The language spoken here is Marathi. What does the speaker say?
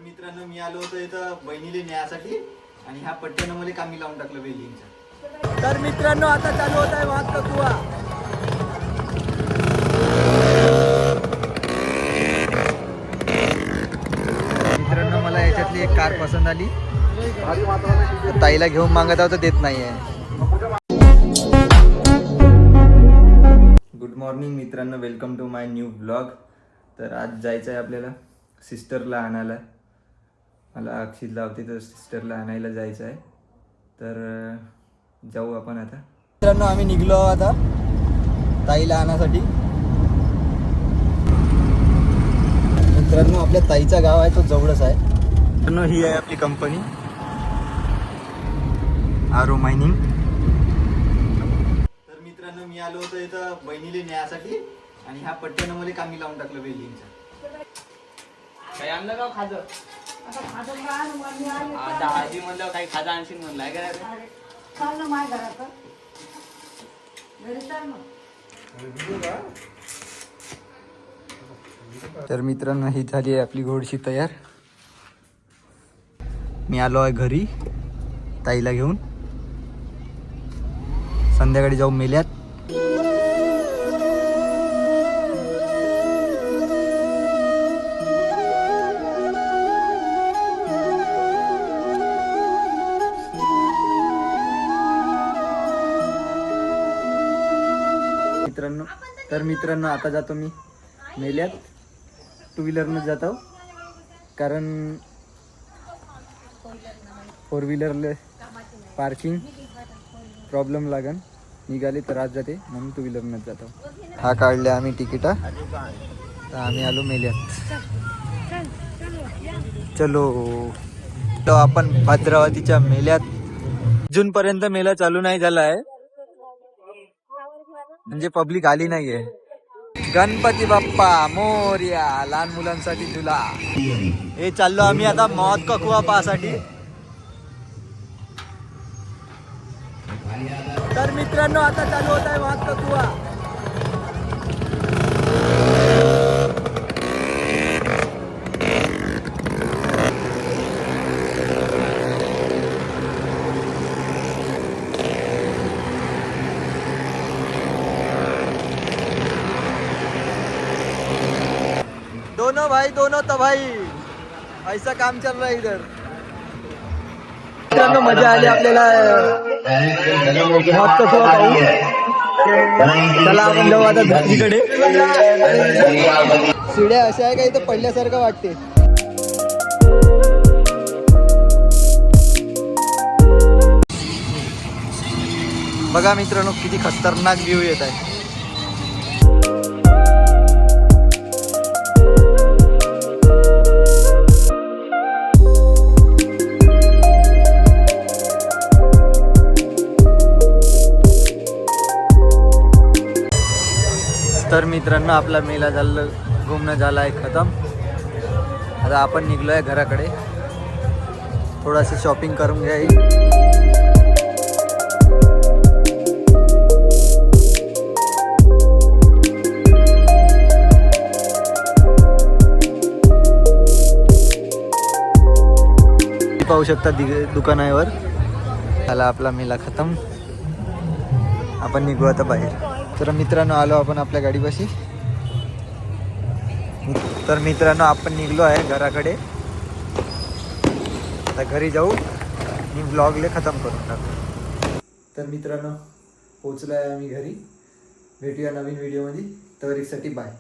मित्रांनो मी आलो होतो इथं बहिणीला न्यायासाठी आणि ह्या पट्ट्यानं मला कामी लावून टाकलं वेल्डिंगचं. तर मित्रांनो आता चालू होत आहे वाद ककुवा. मित्रांनो मला याच्यातली एक कार पसंत आली. ताईला घेऊन मागत आहोत देत नाहीये. गुड मॉर्निंग मित्रांनो, welcome to my new blog. तर आज जायचं आहे आपल्याला सिस्टरला आणायला. मला अक्षितला होती तर सिस्टरला आणायला जायचं आहे. तर जाऊ आपण आता. मित्रांनो आम्ही निघलो आता ताईला आणण्यासाठी. मित्रांनो आपल्या ताईचा गाव आहे तो जवळच आहे. मित्रांनो ही आहे आपली कंपनी आरो मायनिंग. तर मित्रांनो मी आलो होतो इथं बहिणीला न्यायासाठी आणि ह्या पट्ट्यानं मला कामी लावून टाकलं वेल्डिंगचं. काही आणलं का खाजं? आजी म्हणलं काही खाजा आणशील म्हणलं आहे का? तर मित्रांनो ही झाली आहे आपली घोडशी तयार. मी आलो आहे घरी ताईला घेऊन. संध्याकाळी जाऊ मेल्यात. मित्रांनो आता जातो मी मेल्यात. टू व्हीलरनं जातो कारण फोर व्हीलरला पार्किंग प्रॉब्लेम लागन. निघाली तर आज जाते म्हणून टू व्हीलरनंच जातो. हा काढले आम्ही तिकीटा तर आम्ही आलो मेल्यात. चलो आपण भद्रावतीच्या मेल्यात. जूनपर्यंत मेला चालू नाही झाला आहे म्हणजे पब्लिक आली नाहीये. गणपती बाप्पा मोरया. लहान मुलांसाठी झुला. हे चाललो आम्ही आता मौत ककुवा पाहासाठी. तर मित्रांनो आता चालू होत आहे मौत ककुवा. दोनों भाई दोनों तबाही. ऐसा काम चल रहा है इधर. मित्रांनो मजा आली आपल्याला मौत ककुवा पाहून. चला आपण जाऊ आता दुसरीकडे. शिड्या अशा आहे का इथं पडल्यासारखं वाटते. बघा मित्रांनो किती खतरनाक व्ह्यू येत आहे. तर मित्रांनो आपला मेला झालं घुमणं झालं आहे खतम. आता आपण निघलो आहे घराकडे. थोडासा शॉपिंग करून घ्यायची. पाहू शकता दुकानावर. झाला आपला मेला खतम. आपण निघू आता बाहेर. तर मित्रांनो आलो आपण आपल्या गाडीपाशी. तर मित्रांनो आपण निघलो आहे घराकडे. आता घरी जाऊ आणि व्लॉगले खतम करून टाकू. तर मित्रांनो पोचलो आहे आम्ही घरी. भेटूया नवीन व्हिडिओमध्ये. तवरीसाठी बाय.